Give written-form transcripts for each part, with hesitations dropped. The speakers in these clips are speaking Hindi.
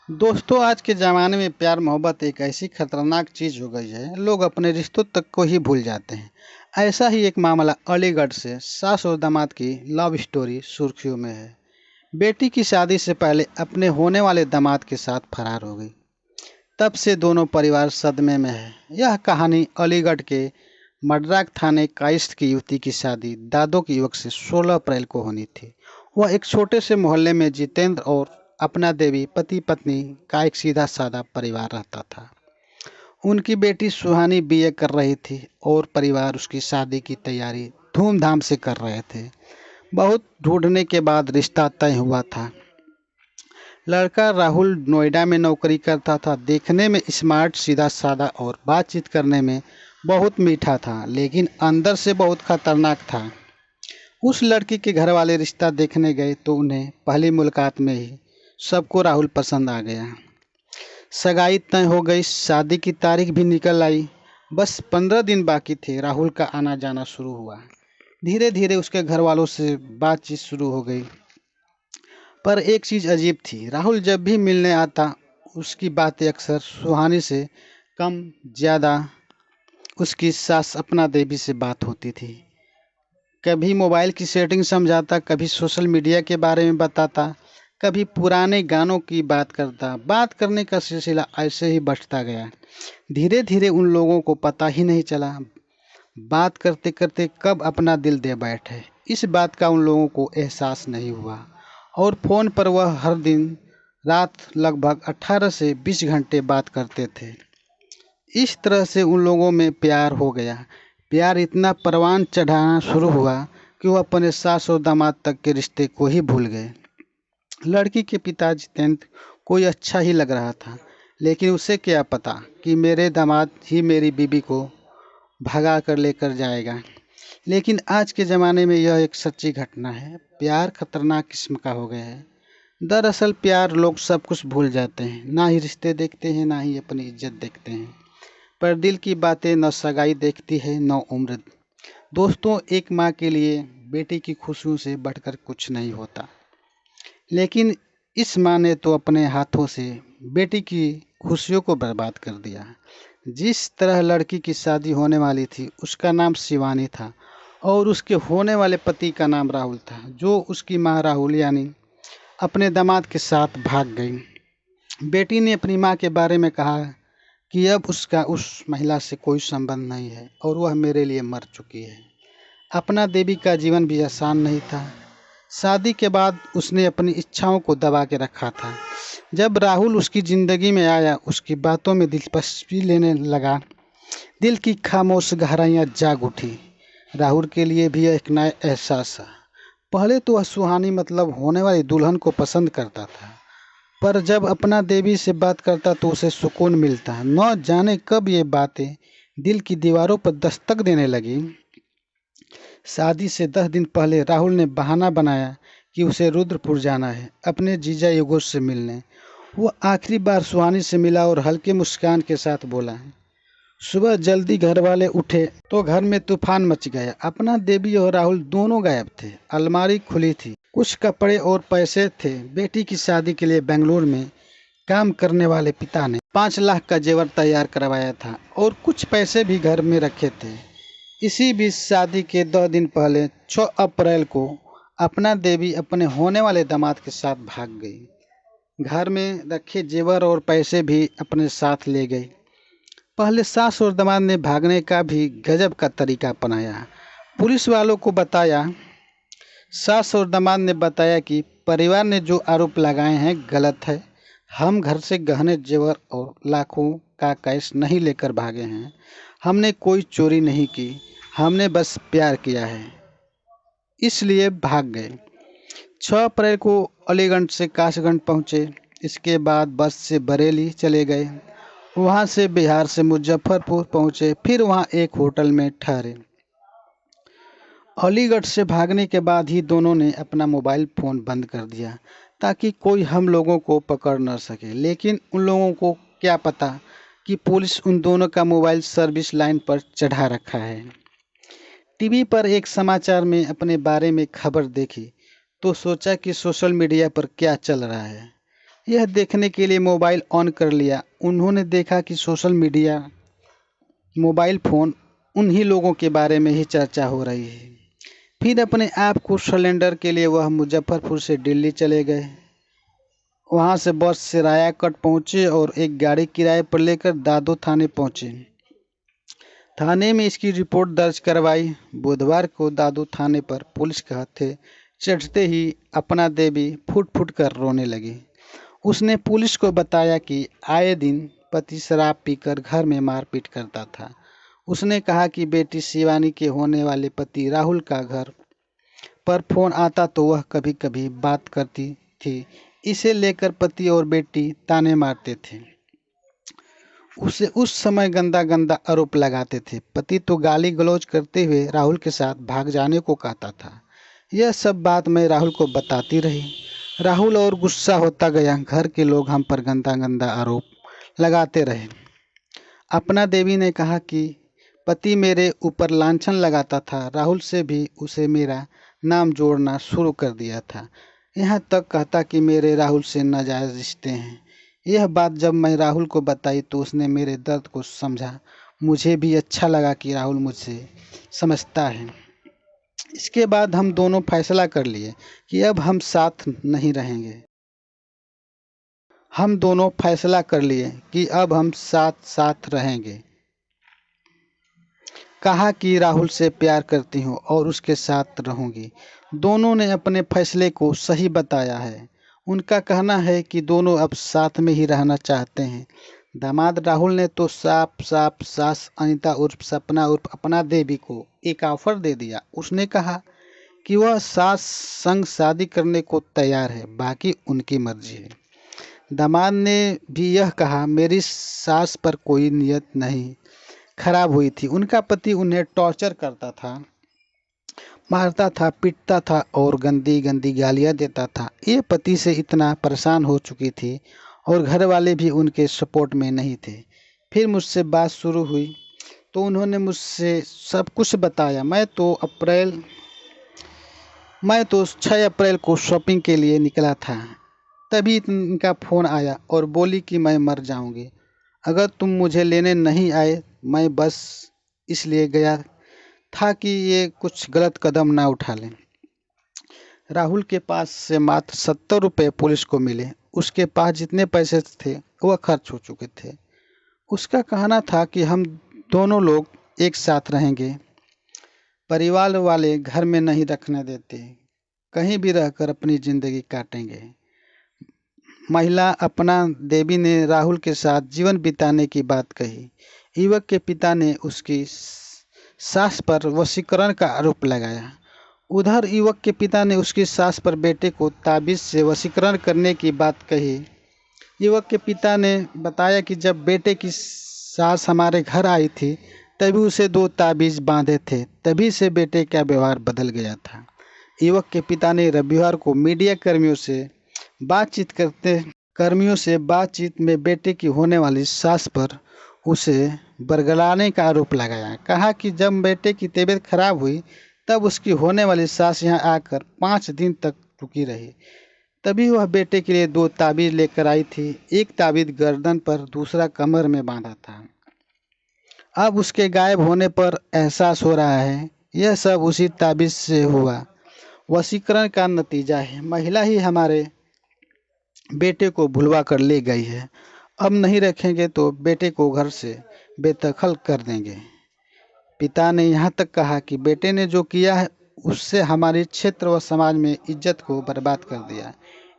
दोस्तों, आज के ज़माने में प्यार मोहब्बत एक ऐसी खतरनाक चीज़ हो गई है, लोग अपने रिश्तों तक को ही भूल जाते हैं। ऐसा ही एक मामला अलीगढ़ से सास और दामाद की लव स्टोरी सुर्खियों में है। बेटी की शादी से पहले अपने होने वाले दामाद के साथ फरार हो गई। तब से दोनों परिवार सदमे में है। यह कहानी अलीगढ़ के मडराक थाने काइस्ट की युवती की शादी दादो के युवक से 16 अप्रैल को होनी थी। वह एक छोटे से मोहल्ले में जितेंद्र और अपना देवी पति पत्नी का एक सीधा साधा परिवार रहता था। उनकी बेटी सुहानी बीए कर रही थी और परिवार उसकी शादी की तैयारी धूमधाम से कर रहे थे। बहुत ढूंढने के बाद रिश्ता तय हुआ था। लड़का राहुल नोएडा में नौकरी करता था। देखने में स्मार्ट, सीधा साधा और बातचीत करने में बहुत मीठा था, लेकिन अंदर से बहुत खतरनाक था। उस लड़की के घर वाले रिश्ता देखने गए तो उन्हें पहली मुलाकात में ही सबको राहुल पसंद आ गया। सगाई तय हो गई, शादी की तारीख भी निकल आई। बस 15 दिन बाकी थे। राहुल का आना जाना शुरू हुआ। धीरे धीरे उसके घर वालों से बातचीत शुरू हो गई। पर एक चीज़ अजीब थी, राहुल जब भी मिलने आता उसकी बातें अक्सर सुहानी से कम ज़्यादा उसकी सास अपना देवी से बात होती थी। कभी मोबाइल की सेटिंग समझाता, कभी सोशल मीडिया के बारे में बताता, कभी पुराने गानों की बात करता। बात करने का सिलसिला ऐसे ही बढ़ता गया। धीरे धीरे उन लोगों को पता ही नहीं चला बात करते करते कब अपना दिल दे बैठे। इस बात का उन लोगों को एहसास नहीं हुआ और फ़ोन पर वह हर दिन रात लगभग 18 से 20 घंटे बात करते थे। इस तरह से उन लोगों में प्यार हो गया। प्यार इतना परवान चढ़ाना शुरू हुआ कि वो अपने सास और दामाद तक के रिश्ते को ही भूल गए। लड़की के पिता जितेंद्र कोई अच्छा ही लग रहा था, लेकिन उसे क्या पता कि मेरे दामाद ही मेरी बीबी को भगा कर लेकर जाएगा। लेकिन आज के ज़माने में यह एक सच्ची घटना है। प्यार खतरनाक किस्म का हो गया है। दरअसल प्यार लोग सब कुछ भूल जाते हैं, ना ही रिश्ते देखते हैं, ना ही अपनी इज्जत देखते हैं। पर दिल की बातें न सगाई देखती है न उम्र। दोस्तों, एक माँ के लिए बेटी की खुशियों से बढ़कर कुछ नहीं होता, लेकिन इस माँ ने तो अपने हाथों से बेटी की खुशियों को बर्बाद कर दिया। जिस तरह लड़की की शादी होने वाली थी उसका नाम शिवानी था और उसके होने वाले पति का नाम राहुल था, जो उसकी माँ राहुल यानी अपने दामाद के साथ भाग गई। बेटी ने अपनी माँ के बारे में कहा कि अब उसका उस महिला से कोई संबंध नहीं है और वह मेरे लिए मर चुकी है। अपना देवी का जीवन भी आसान नहीं था। शादी के बाद उसने अपनी इच्छाओं को दबा के रखा था। जब राहुल उसकी ज़िंदगी में आया, उसकी बातों में दिलचस्पी लेने लगा। दिल की खामोश गहराइयाँ जाग उठी। राहुल के लिए भी एक नया एहसास था। पहले तो वह सुहानी मतलब होने वाली दुल्हन को पसंद करता था, पर जब अपना देवी से बात करता तो उसे सुकून मिलता। न जाने कब ये बातें दिल की दीवारों पर दस्तक देने लगी। शादी से 10 दिन पहले राहुल ने बहाना बनाया कि उसे रुद्रपुर जाना है अपने जीजा युगोश से मिलने। वो आखिरी बार सुहानी से मिला और हल्के मुस्कान के साथ बोला। सुबह जल्दी घर वाले उठे तो घर में तूफान मच गया। अपना देवी और राहुल दोनों गायब थे। अलमारी खुली थी, कुछ कपड़े और पैसे थे। बेटी की शादी के लिए बेंगलुरु में काम करने वाले पिता ने 5 लाख का जेवर तैयार करवाया था और कुछ पैसे भी घर में रखे थे। इसी बीच शादी के 2 दिन पहले 6 अप्रैल को अपना देवी अपने होने वाले दामाद के साथ भाग गई। घर में रखे जेवर और पैसे भी अपने साथ ले गई। पहले सास और दामाद ने भागने का भी गजब का तरीका अपनाया। पुलिस वालों को बताया। सास और दामाद ने बताया कि परिवार ने जो आरोप लगाए हैं गलत है। हम घर से गहने जेवर और लाखों का कैश नहीं लेकर भागे हैं। हमने कोई चोरी नहीं की, हमने बस प्यार किया है, इसलिए भाग गए। 6 अप्रैल को अलीगढ़ से कासगंज पहुँचे। इसके बाद बस से बरेली चले गए। वहाँ से बिहार से मुजफ्फरपुर पहुँचे, फिर वहाँ एक होटल में ठहरे। अलीगढ़ से भागने के बाद ही दोनों ने अपना मोबाइल फ़ोन बंद कर दिया ताकि कोई हम लोगों को पकड़ न सके। लेकिन उन लोगों को क्या पता कि पुलिस उन दोनों का मोबाइल सर्विस लाइन पर चढ़ा रखा है। टीवी पर एक समाचार में अपने बारे में खबर देखी तो सोचा कि सोशल मीडिया पर क्या चल रहा है। यह देखने के लिए मोबाइल ऑन कर लिया। उन्होंने देखा कि सोशल मीडिया, मोबाइल फ़ोन उन्हीं लोगों के बारे में ही चर्चा हो रही है। फिर अपने आप को सिलेंडर के लिए वह मुजफ्फरपुर से दिल्ली चले गए। वहाँ से बस से रायाकट पहुँचे और एक गाड़ी किराए पर लेकर दादो थाने पहुँचे। थाने में इसकी रिपोर्ट दर्ज करवाई। बुधवार को दादू थाने पर पुलिस के हत्थे चढ़ते ही अपना देवी फुट फुट कर रोने लगी। उसने पुलिस को बताया कि आए दिन पति शराब पीकर घर में मारपीट करता था। उसने कहा कि बेटी शिवानी के होने वाले पति राहुल का घर पर फोन आता तो वह कभी कभी बात करती थी। इसे लेकर पति और बेटी ताने मारते थे, उसे उस समय गंदा गंदा आरोप लगाते थे। पति तो गाली गलौज करते हुए राहुल के साथ भाग जाने को कहता था। यह सब बात मैं राहुल को बताती रही। राहुल और गुस्सा होता गया। घर के लोग हम पर गंदा गंदा आरोप लगाते रहे। अपना देवी ने कहा कि पति मेरे ऊपर लांछन लगाता था। राहुल से भी उसे मेरा नाम जोड़ना शुरू कर दिया था। यहाँ तक कहता कि मेरे राहुल से नाजायज़ रिश्ते हैं। यह बात जब मैं राहुल को बताई तो उसने मेरे दर्द को समझा। मुझे भी अच्छा लगा कि राहुल मुझसे समझता है। इसके बाद हम दोनों फैसला कर लिए कि अब हम साथ नहीं रहेंगे। हम दोनों फैसला कर लिए कि अब हम साथ साथ रहेंगे। कहा कि राहुल से प्यार करती हूँ और उसके साथ रहूँगी। दोनों ने अपने फैसले को सही बताया है। उनका कहना है कि दोनों अब साथ में ही रहना चाहते हैं। दामाद राहुल ने तो साफ साफ सास अनीता उर्फ सपना उर्फ अपना देवी को एक ऑफर दे दिया। उसने कहा कि वह सास संग शादी करने को तैयार है, बाकी उनकी मर्जी है। दामाद ने भी यह कहा, मेरी सास पर कोई नियत नहीं खराब हुई थी। उनका पति उन्हें टॉर्चर करता था, मारता था, पीटता था और गंदी गंदी गालियाँ देता था। ये पति से इतना परेशान हो चुकी थी और घर वाले भी उनके सपोर्ट में नहीं थे। फिर मुझसे बात शुरू हुई तो उन्होंने मुझसे सब कुछ बताया। मैं तो 6 अप्रैल को शॉपिंग के लिए निकला था। तभी इनका फ़ोन आया और बोली कि मैं मर जाऊंगी अगर तुम मुझे लेने नहीं आए। मैं बस इसलिए गया था कि ये कुछ गलत कदम ना उठा लें। राहुल के पास से मात्र 70 रुपये पुलिस को मिले। उसके पास जितने पैसे थे वह खर्च हो चुके थे। उसका कहना था कि हम दोनों लोग एक साथ रहेंगे। परिवार वाले घर में नहीं रखने देते, कहीं भी रहकर अपनी ज़िंदगी काटेंगे। महिला अपना देवी ने राहुल के साथ जीवन बिताने की बात कही। युवक के पिता ने उसकी सास पर वशीकरण का आरोप लगाया। उधर युवक के पिता ने उसकी सास पर बेटे को ताबीज़ से वशीकरण करने की बात कही। युवक के पिता ने बताया कि जब बेटे की सास हमारे घर आई थी तभी उसे 2 ताबीज़ बांधे थे, तभी से बेटे का व्यवहार बदल गया था। युवक के पिता ने रविवार को मीडिया कर्मियों से बातचीत में बेटे की होने वाली सास पर उसे बरगलाने का आरोप लगाया। कहा कि जब बेटे की तबीयत खराब हुई तब उसकी होने वाली सास यहाँ आकर 5 दिन तक रुकी रही। तभी वह बेटे के लिए 2 ताबीज़ लेकर आई थी। एक ताबीज़ गर्दन पर, दूसरा कमर में बांधा था। अब उसके गायब होने पर एहसास हो रहा है यह सब उसी ताबीज़ से हुआ। वशीकरण का नतीजा है। महिला ही हमारे बेटे को भुलवा कर ले गई है। अब नहीं रखेंगे तो बेटे को घर से बेदखल कर देंगे। पिता ने यहाँ तक कहा कि बेटे ने जो किया है उससे हमारे क्षेत्र व समाज में इज्जत को बर्बाद कर दिया।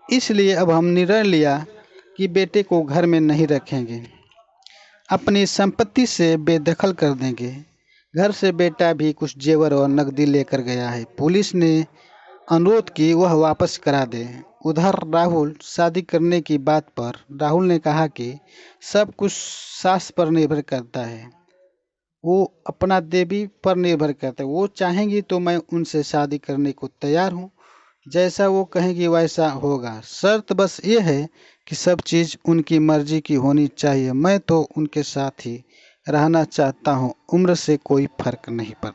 इसलिए अब हम निर्णय लिया कि बेटे को घर में नहीं रखेंगे, अपनी संपत्ति से बेदखल कर देंगे। घर से बेटा भी कुछ जेवर और नकदी लेकर गया है। पुलिस ने अनुरोध की वह वापस करा दे। उधर राहुल शादी करने की बात पर राहुल ने कहा कि सब कुछ सास पर निर्भर करता है, वो अपना देवी पर निर्भर करता है। वो चाहेंगी तो मैं उनसे शादी करने को तैयार हूँ। जैसा वो कहेंगी वैसा होगा। शर्त बस ये है कि सब चीज़ उनकी मर्जी की होनी चाहिए। मैं तो उनके साथ ही रहना चाहता हूँ। उम्र से कोई फर्क नहीं पड़ता।